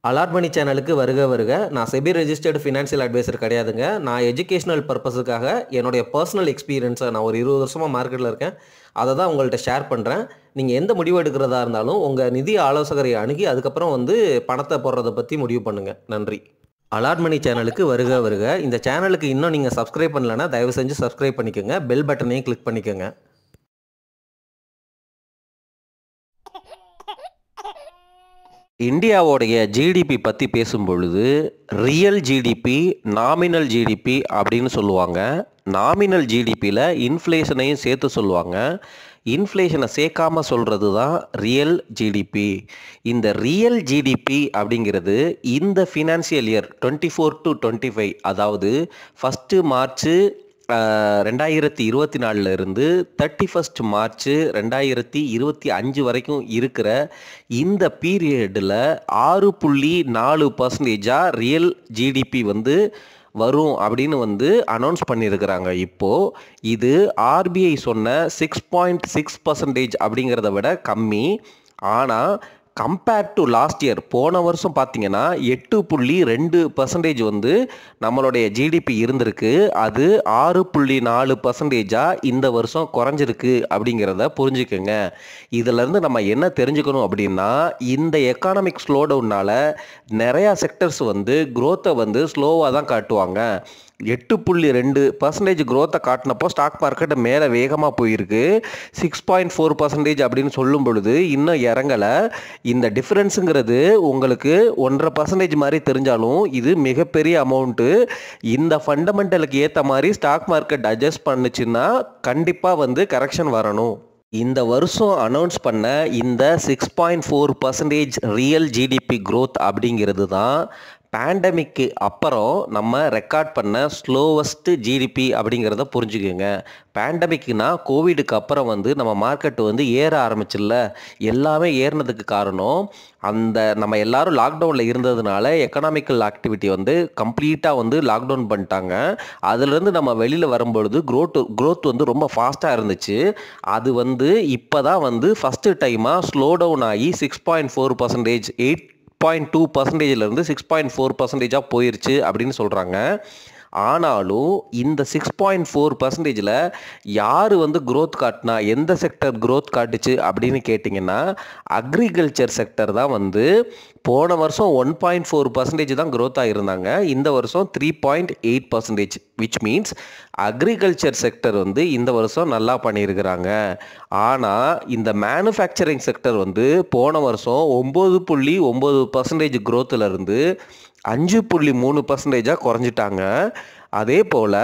Alert சேனலுக்கு வருக வருக. நான் செபி ரெஜிஸ்டர்டு ஃபினான்ஷியல் அட்வைசர் கிடையாதுங்க. நான் எஜுகேஷனல் பர்பஸுக்காக என்னுடைய பர்சனல் எக்ஸ்பீரியன்ஸை நான் ஒரு 20 வருஷமாக மார்க்கெட்டில் இருக்கேன். அதை தான் உங்கள்கிட்ட ஷேர் பண்ணுறேன். நீங்கள் எந்த முடிவு எடுக்கிறதா இருந்தாலும் உங்கள் நிதி ஆலோசகரை அணுகி அதுக்கப்புறம் பணத்தை போடுறதை பற்றி முடிவு பண்ணுங்கள். நன்றி. அலார்ட் சேனலுக்கு வருக வருக. இந்த சேனலுக்கு இன்னும் நீங்கள் சப்ஸ்கிரைப் பண்ணலைன்னா தயவு செஞ்சு சப்ஸ்கிரைப் பண்ணிக்கோங்க. பெல் பட்டனையும் கிளிக் பண்ணிக்கோங்க. இந்தியாவோடைய ஜிடிபி பற்றி பேசும்பொழுது ரியல் ஜிடிபி, நாமினல் ஜிடிபி அப்படின்னு சொல்லுவாங்க. நாமினல் ஜிடிபியில் இன்ஃப்ளேஷனையும் சேர்த்து சொல்லுவாங்க. இன்ஃப்ளேஷனை சேர்க்காமல் சொல்கிறது தான் ரியல் ஜிடிபி. இந்த ரியல் ஜிடிபி அப்படிங்கிறது இந்த ஃபினான்ஷியல் இயர் 24 to 25, அதாவது 1 மார்ச் 2024 இருந்து 31 மார்ச் 2025 வரைக்கும் இருக்கிற இந்த பீரியடில் 6.4% ரியல் ஜிடிபி வரும் அப்படின்னு அனௌன்ஸ் பண்ணியிருக்கிறாங்க. இப்போது இது ஆர்பிஐ சொன்ன 6.6% அப்படிங்கிறத விட கம்மி. ஆனால் கம்பேர்ட் டு லாஸ்ட் இயர், போன வருஷம் பார்த்தீங்கன்னா 8.2% நம்மளுடைய ஜிடிபி இருந்திருக்கு. அது 6.4% இந்த வருஷம் குறைஞ்சிருக்கு அப்படிங்கிறத புரிஞ்சுக்கோங்க. இதிலேருந்து நம்ம என்ன தெரிஞ்சுக்கணும் அப்படின்னா, இந்த எக்கானமிக் ஸ்லோடவுனால் நிறையா செக்டர்ஸ் க்ரோத்தை ஸ்லோவாக தான் காட்டுவாங்க. 8.2% க்ரோத்தை காட்டினப்போ ஸ்டாக் மார்க்கெட் மேலே வேகமாக போயிருக்கு. 6.4% அப்படின்னு சொல்லும் பொழுது இன்னும் இறங்கலை. இந்த டிஃப்ரென்ஸுங்கிறது உங்களுக்கு 1.5% மாதிரி தெரிஞ்சாலும் இது மிகப்பெரிய அமௌண்ட்டு. இந்த ஃபண்டமெண்டலுக்கு ஏற்ற மாதிரி ஸ்டாக் மார்க்கெட் அட்ஜஸ்ட் பண்ணுச்சுன்னா கண்டிப்பாக கரெக்ஷன் வரணும். இந்த வருஷம் அனௌன்ஸ் பண்ண இந்த 6.4% ரியல் ஜிடிபி க்ரோத் அப்படிங்கிறது தான் பேண்டமிக்கு அப்புறம் நம்ம ரெக்கார்ட் பண்ண ஸ்லோவஸ்ட் ஜிடிபி அப்படிங்கிறத புரிஞ்சுக்கோங்க. பேண்டமிக்னா கோவிடுக்கு அப்புறம் நம்ம மார்க்கெட்டு ஏற ஆரம்பிச்சில்ல. எல்லாமே ஏறினதுக்கு காரணம் நம்ம எல்லாரும் லாக்டவுனில் இருந்ததுனால எக்கனாமிக்கல் ஆக்டிவிட்டி கம்ப்ளீட்டாக லாக்டவுன் பண்ணிட்டாங்க. அதுலேருந்து நம்ம வெளியில் வரும்பொழுது க்ரோத் ரொம்ப ஃபாஸ்ட்டாக இருந்துச்சு. அது இப்போ தான் ஃபஸ்ட்டு டைமாக ஸ்லோ டவுன் ஆகி 6.4%, 8.2%லேருந்து 6.4% போயிருச்சு அப்படின்னு சொல்கிறாங்க. ஆனாலும் இந்த 6.4%ல் யார் க்ரோத் காட்டினா, எந்த செக்டர் க்ரோத் காட்டுச்சு அப்படின்னு கேட்டிங்கன்னா அக்ரிகல்ச்சர் செக்டர் தான் போன வருஷம் 1.4% தான் க்ரோத் ஆகியிருந்தாங்க. இந்த வருஷம் 3.8%, விச் மீன்ஸ் அக்ரிகல்ச்சர் செக்டர் இந்த வருஷம் நல்லா பண்ணியிருக்கிறாங்க. ஆனால் இந்த மேனுஃபேக்சரிங் செக்டர் போன வருஷம் 9.9% க்ரோத்துலேருந்து 5.3% குறைஞ்சிட்டாங்க. அதே போல்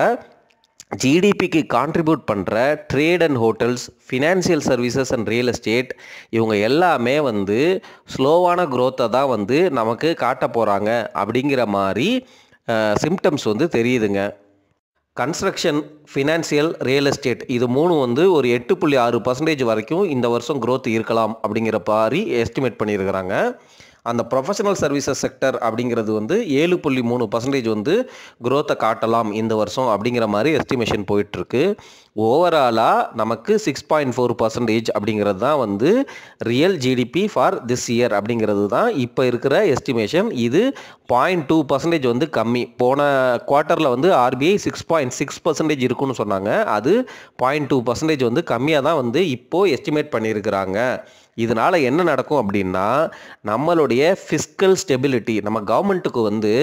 ஜிடிபிக்கு கான்ட்ரிபியூட் பண்ணுற trade and hotels, financial services and real estate, இவங்க எல்லாமே ஸ்லோவான க்ரோத்தை தான் நமக்கு காட்ட போகிறாங்க அப்படிங்கிற மாதிரி சிம்டம்ஸ் தெரியுதுங்க. கன்ஸ்ட்ரக்ஷன், ஃபினான்சியல், ரியல் எஸ்டேட் இது மூணு ஒரு 8.6% வரைக்கும் இந்த வருஷம் க்ரோத் இருக்கலாம் அப்படிங்கிற மாதிரி எஸ்டிமேட் பண்ணியிருக்கிறாங்க. அந்த ப்ரொஃபஷனல் சர்வீசஸ் செக்டர் அப்படிங்கிறது 7.3% க்ரோத்தை காட்டலாம் இந்த வருஷம் அப்படிங்கிற மாதிரி எஸ்டிமேஷன் போயிட்டுருக்கு. ஓவராலாக நமக்கு 6.4% அப்படிங்கிறது தான் real GDP for this year அப்படிங்கிறது தான் இப்போ இருக்கிற எஸ்டிமேஷன். இது 0.2% கம்மி. போன குவார்ட்டரில் ஆர்பிஐ 6.6% இருக்குன்னு சொன்னாங்க. அது 0.2% கம்மியாக தான் இப்போது எஸ்டிமேட் பண்ணியிருக்கிறாங்க. இதனால் என்ன நடக்கும் அப்படின்னா, நம்மளுடைய ஃபிஸ்கல் ஸ்டெபிலிட்டி, நம்ம கவர்மெண்ட்டுக்கு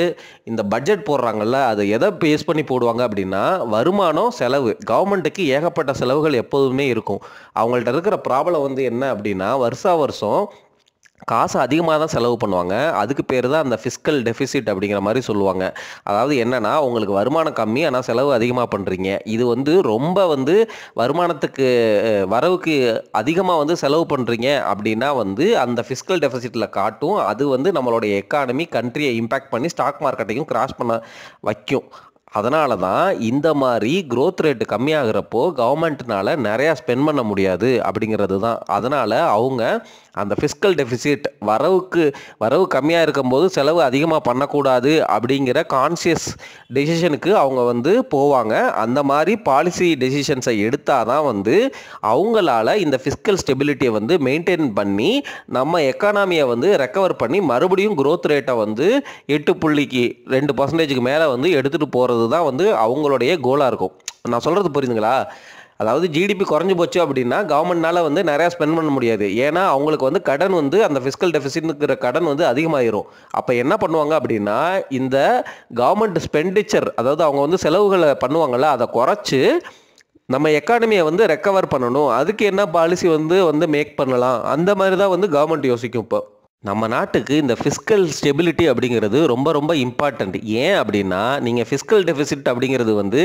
இந்த பட்ஜெட் போடுறாங்கல்ல, அதை எதை பேஸ் பண்ணி போடுவாங்க அப்படின்னா வருமானம், செலவு. கவர்மெண்ட்டுக்கு ஏகப்பட்ட செலவுகள் எப்போதுமே இருக்கும். அவங்கள்ட்ட இருக்கிற ப்ராப்ளம் என்ன அப்படின்னா, வருஷம் காசு அதிகமாக தான் செலவு பண்ணுவாங்க. அதுக்கு பேர் தான் அந்த ஃபிஸ்கல் டெஃபிசிட் அப்படிங்கிற மாதிரி சொல்லுவாங்க. அதாவது என்னென்னா, உங்களுக்கு வருமானம் கம்மி ஆனால் செலவு அதிகமாக பண்ணுறீங்க. இது ரொம்ப வருமானத்துக்கு வரவுக்கு அதிகமாக செலவு பண்ணுறீங்க அப்படின்னா அந்த ஃபிஸ்கல் டெஃபிசிட்டில் காட்டும். அது நம்மளுடைய எக்கானமி, கண்ட்ரியை இம்பேக்ட் பண்ணி ஸ்டாக் மார்க்கெட்டையும் கிராஷ் பண்ண வைக்கும். அதனால தான் இந்த மாதிரி க்ரோத் ரேட்டு கம்மியாகிறப்போ கவர்மெண்ட்னால நிறையா ஸ்பெண்ட் பண்ண முடியாது அப்படிங்கிறது தான். அதனால் அவங்க அந்த ஃபிஸ்கல் டெஃபிசிட் வரவு கம்மியாக இருக்கும்போது செலவு அதிகமாக பண்ணக்கூடாது அப்படிங்கிற கான்சியஸ் டெசிஷனுக்கு அவங்க வந்து போவாங்க. அந்த மாதிரி பாலிசி டெசிஷன்ஸை எடுத்தால் தான் வந்து அவங்களால இந்த ஃபிஸ்கல் ஸ்டெபிலிட்டியை வந்து மெயின்டைன் பண்ணி நம்ம எக்கானமியை வந்து ரெக்கவர் பண்ணி மறுபடியும் growth ரேட்டை வந்து 8.2% மேலே வந்து எடுத்துகிட்டு போகிறது தான் வந்து அவங்களுடைய கோலாக இருக்கும். நான் சொல்கிறது புரியுதுங்களா? அதாவது ஜிடிபி குறைஞ்சி போச்சு அப்படின்னா கவர்மெண்ட்னால வந்து நிறையா ஸ்பெண்ட் பண்ண முடியாது. ஏன்னா அவங்களுக்கு வந்து கடன் வந்து அந்த ஃபிஸ்கல் டெஃபிசிட்ங்கிற கடன் வந்து அதிகமாகிரும். அப்போ என்ன பண்ணுவாங்க அப்படின்னா இந்த கவர்மெண்ட் ஸ்பெண்டிச்சர், அதாவது அவங்க வந்து செலவுகளை பண்ணுவாங்கள்ல, அதை குறைச்சி நம்ம எக்கானமியை வந்து ரெக்கவர் பண்ணணும். அதுக்கு என்ன பாலிசி வந்து மேக் பண்ணலாம், அந்த மாதிரி தான் வந்து கவர்மெண்ட் யோசிக்கும். இப்போ நம்ம நாட்டுக்கு இந்த ஃபிஸ்கல் ஸ்டெபிலிட்டி அப்படிங்கிறது ரொம்ப ரொம்ப இம்பார்ட்டண்ட். ஏன் அப்படின்னா நீங்கள் ஃபிஸ்கல் டெஃபிசிட் அப்படிங்கிறது வந்து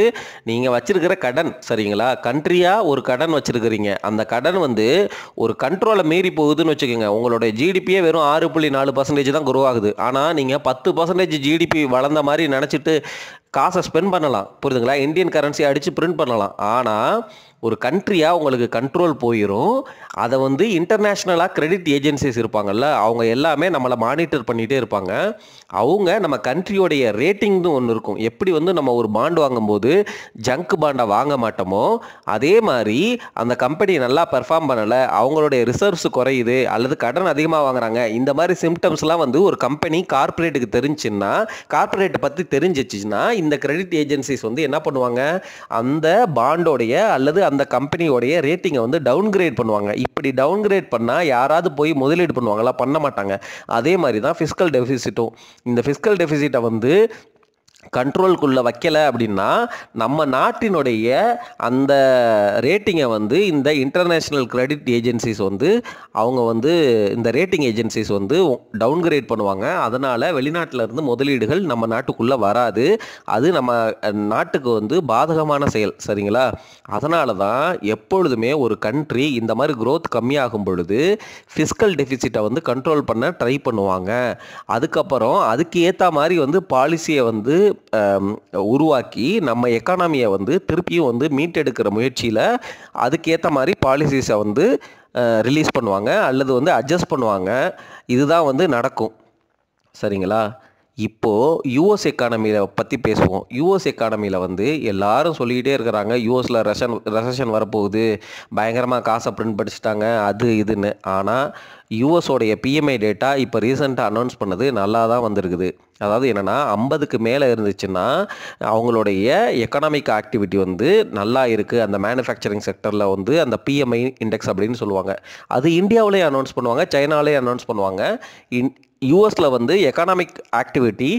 நீங்கள் வச்சிருக்கிற கடன், சரிங்களா? கண்ட்ரியாக ஒரு கடன் வச்சுருக்கிறீங்க. அந்த கடன் வந்து ஒரு கண்ட்ரோலை மீறி போகுதுன்னு வச்சுக்கோங்க. உங்களோட ஜிடிபியே வெறும் 6.4% தான் குரோ ஆகுது. ஆனால் நீங்கள் 10% ஜிடிபி வளர்ந்த மாதிரி நினச்சிட்டு காசை ஸ்பெண்ட் பண்ணலாம், புரியுதுங்களா? இந்தியன் கரன்சி அடித்து பிரிண்ட் பண்ணலாம். ஆனால் ஒரு கண்ட்ரியாக உங்களுக்கு கண்ட்ரோல் போயிடும். அதை வந்து இன்டர்நேஷ்னலாக கிரெடிட் ஏஜென்சிஸ் இருப்பாங்கள்ல, அவங்க எல்லாமே நம்மளை மானிட்டர் பண்ணிகிட்டே இருப்பாங்க. அவங்க நம்ம கண்ட்ரியோடைய ரேட்டிங்னு ஒன்று இருக்கும். எப்படி வந்து நம்ம ஒரு பாண்ட் வாங்கும்போது ஜங்க் பாண்டை வாங்க மாட்டோமோ, அதே மாதிரி அந்த கம்பெனி நல்லா பெர்ஃபார்ம் பண்ணலை, அவங்களுடைய ரிசர்வ்ஸ் குறையுது அல்லது கடன் அதிகமாக வாங்குறாங்க, இந்த மாதிரி சிம்டம்ஸ்லாம் வந்து ஒரு கம்பெனி கார்ப்பரேட்டுக்கு தெரிஞ்சுன்னா, கார்ப்பரேட்டை பற்றி தெரிஞ்சிச்சுன்னா இந்த கிரெடிட் ஏஜென்சிஸ் வந்து என்ன பண்ணுவாங்க, அந்த பாண்டோடைய அல்லது அந்த கம்பெனியோடைய ரேட்டிங்கை வந்து டவுன்கிரேட் பண்ணுவாங்க. இப்படி டவுன்கிரேட் பண்ணால் யாராவது போய் முதலீடு பண்ணுவாங்களா? பண்ண மாட்டாங்க. அதே மாதிரி தான் ஃபிஸ்கல் டெஃபிசிட்டும். இந்த ஃபிஸ்கல் டெஃபிசிட்டை வந்து கண்ட்ரோல்குள்ளே வைக்கலை அப்படின்னா நம்ம நாட்டினுடைய அந்த ரேட்டிங்கை வந்து இந்த இன்டர்நேஷ்னல் கிரெடிட் ஏஜென்சிஸ் வந்து அவங்க வந்து இந்த ரேட்டிங் ஏஜென்சிஸ் வந்து டவுன்கிரேட் பண்ணுவாங்க. அதனால் வெளிநாட்டில் இருந்து முதலீடுகள் நம்ம நாட்டுக்குள்ளே வராது. அது நம்ம நாட்டுக்கு வந்து பாதகமான செயல், சரிங்களா? அதனால தான் எப்பொழுதுமே ஒரு கண்ட்ரி இந்த மாதிரி growth கம்மியாகும் பொழுது ஃபிஸ்கல் டெஃபிசிட்டை வந்து கண்ட்ரோல் பண்ண ட்ரை பண்ணுவாங்க. அதுக்கப்புறம் அதுக்கு ஏற்ற மாதிரி வந்து பாலிசியை வந்து உருவாக்கி நம்ம எக்கானமியை வந்து திருப்பியும் வந்து மீட்டெடுக்கிற முயற்சியில் அதுக்கேற்ற மாதிரி பாலிசிஸை வந்து ரிலீஸ் பண்ணுவாங்க அல்லது வந்து அட்ஜஸ்ட் பண்ணுவாங்க. இதுதான் வந்து நடக்கும், சரிங்களா? இப்போது யூஎஸ் எக்கானமியை பற்றி பேசுவோம். யூஎஸ் எக்கானமியில் வந்து எல்லாரும் சொல்லிக்கிட்டே இருக்கிறாங்க, யூஎஸில் ரெசஷன் வரப்போகுது, பயங்கரமாக காசை பிரிண்ட் படிச்சுட்டாங்க, அது இதுன்னு. ஆனால் யூஎஸோடைய பிஎம்ஐ டேட்டா இப்போ ரீசெண்டாக அனௌன்ஸ் பண்ணது நல்லா தான் வந்திருக்குது. அதாவது என்னென்னா 50க்கு மேலே இருந்துச்சுன்னா அவங்களுடைய எக்கனாமிக் ஆக்டிவிட்டி வந்து நல்லா இருக்குது. அந்த மேனுஃபேக்சரிங் செக்டரில் வந்து அந்த பிஎம்ஐ இண்டெக்ஸ் அப்படின்னு சொல்லுவாங்க. அது இந்தியாவிலேயே அனௌன்ஸ் பண்ணுவாங்க, சைனாலேயே அனௌன்ஸ் பண்ணுவாங்க. யூஎஸில் வந்து எக்கனாமிக் ஆக்டிவிட்டி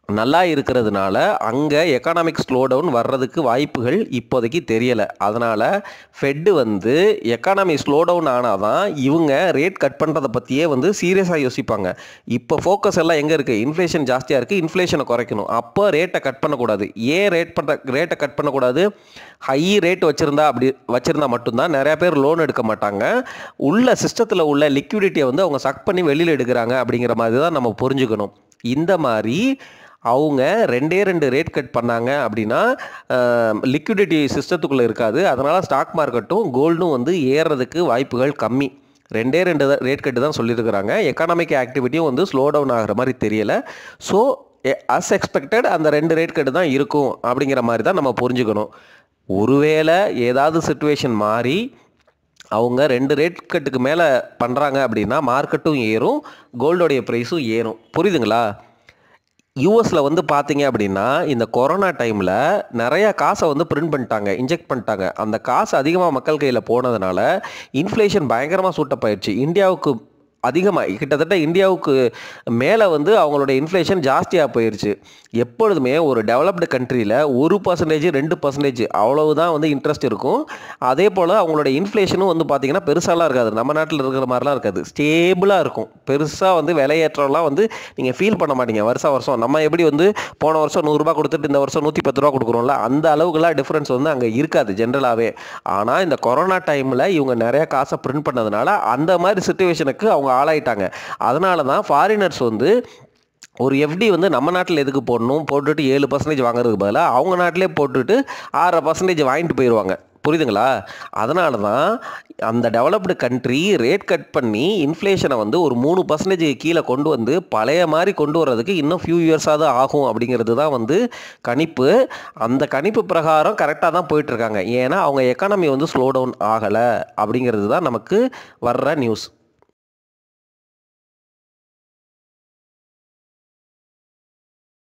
நல்லா இருக்கிறதுனால அங்கே எக்கனாமிக் ஸ்லோ டவுன் வர்றதுக்கு வாய்ப்புகள் இப்போதைக்கு தெரியலை. அதனால் ஃபெட்டு வந்து எக்கானமி ஸ்லோ டவுன் ஆனால் தான் இவங்க ரேட் கட் பண்ணுறதை பற்றியே வந்து சீரியஸாக யோசிப்பாங்க. இப்போ ஃபோக்கஸ் எல்லாம் எங்கே இருக்குது? இன்ஃப்ளேஷன் ஜாஸ்தியாக இருக்குது, இன்ஃப்ளேஷனை குறைக்கணும். அப்போ ரேட்டை கட் பண்ணக்கூடாது. ஏன் ரேட்டை கட் பண்ணக்கூடாது? ஹை ரேட் வச்சுருந்தா மட்டும்தான் நிறையா பேர் லோன் எடுக்க மாட்டாங்க. உள்ள சிஸ்டத்தில் உள்ள லிக்விடிட்டியை வந்து அவங்க சக் பண்ணி வெளியில் எடுக்கிறாங்க அப்படிங்கிற மாதிரி தான் நம்ம புரிஞ்சுக்கணும். இந்த மாதிரி அவங்க 2 ரேட் கட் பண்ணாங்க அப்படின்னா லிக்விடிட்டி சிஸ்டத்துக்குள்ளே இருக்காது. அதனால் ஸ்டாக் மார்க்கெட்டும் கோல்டும் வந்து ஏறுறதுக்கு வாய்ப்புகள் கம்மி. 2 ரேட் கட்டு தான் சொல்லியிருக்கிறாங்க. எக்கானமிக் ஆக்டிவிட்டியும் வந்து ஸ்லோ டவுன் ஆகிற மாதிரி தெரியலை. ஸோ அஸ் எக்ஸ்பெக்டட் அந்த 2 ரேட் கட்டு தான் இருக்கும் அப்படிங்கிற மாதிரி தான் நம்ம புரிஞ்சுக்கணும். ஒருவேளை ஏதாவது சிச்சுவேஷன் மாறி அவங்க 2 ரேட் கட்டுக்கு மேலே பண்ணுறாங்க அப்படின்னா மார்க்கெட்டும் ஏறும், கோல்டோடைய ப்ரைஸும் ஏறும். புரியுதுங்களா? யூஎஸில் வந்து பார்த்தீங்க அப்படின்னா இந்த கொரோனா டைமில் நிறையா காசை வந்து பிரிண்ட் பண்ணிட்டாங்க, இன்ஜெக்ட் பண்ணிட்டாங்க. அந்த காசு அதிகமாக மக்கள் கையில் போனதுனால இன்ஃப்ளேஷன் பயங்கரமாக சூட்டப்பாயிடுச்சு. இந்தியாவுக்கு அதிகமாக கிட்டத்தட்ட இந்தியாவுக்கு மேலே வந்து அவங்களோட இன்ஃப்ளேஷன் ஜாஸ்தியாக போயிடுச்சு. எப்பொழுதுமே ஒரு டெவலப்டு கண்ட்ரியில் 1% 2% அவ்வளவுதான் வந்து இன்ட்ரெஸ்ட் இருக்கும். அதே போல் அவங்களோட இன்ஃப்ளேஷனும் வந்து பார்த்திங்கன்னா பெருசாலாம் இருக்காது, நம்ம நாட்டில் இருக்கிற மாதிரிலாம் இருக்காது, ஸ்டேபிளாக இருக்கும். பெருசாக வந்து விலையேற்றம்லாம் வந்து நீங்கள் ஃபீல் பண்ண மாட்டீங்க. வருஷம் நம்ம எப்படி வந்து போன வருஷம் 100 ரூபா கொடுத்துட்டு இந்த வருஷம் 110 ரூபா கொடுக்குறோம்ல, அந்த அளவுக்குலாம் டிஃப்ரென்ஸ் வந்து அங்கே இருக்காது ஜென்ரலாகவே. ஆனால் இந்த கொரோனா டைமில் இவங்க நிறையா காசை பிரிண்ட் பண்ணதுனால அந்த மாதிரி சிச்சுவேஷனுக்கு அவங்க ஆளாயிட்டாங்க. அதனால தான் ஃபாரினர்ஸ் வந்து ஒரு எஃப்டி வந்து நம்ம நாட்டில் எதுக்கு போடணும், போட்டுட்டு 7% வாங்குறதுக்கு பதிலாக அவங்க நாட்டிலே போட்டுட்டு 6% வாங்கிட்டு போயிடுவாங்க. புரியுதுங்களா? அதனால தான் அந்த டெவலப்டு கண்ட்ரி ரேட் கட் பண்ணி இன்ஃப்ளேஷனை வந்து ஒரு 3% கீழே கொண்டு வந்து பழைய மாதிரி கொண்டு வர்றதுக்கு இன்னும் ஃபியூ இயர்ஸாக தான் ஆகும் அப்படிங்கிறது தான் வந்து கணிப்பு. அந்த கணிப்பு பிரகாரம் கரெக்டாக தான் போயிட்டுருக்காங்க. ஏன்னா அவங்க எக்கானமி வந்து ஸ்லோ டவுன் ஆகலை அப்படிங்கிறது தான் நமக்கு வர்ற நியூஸ்.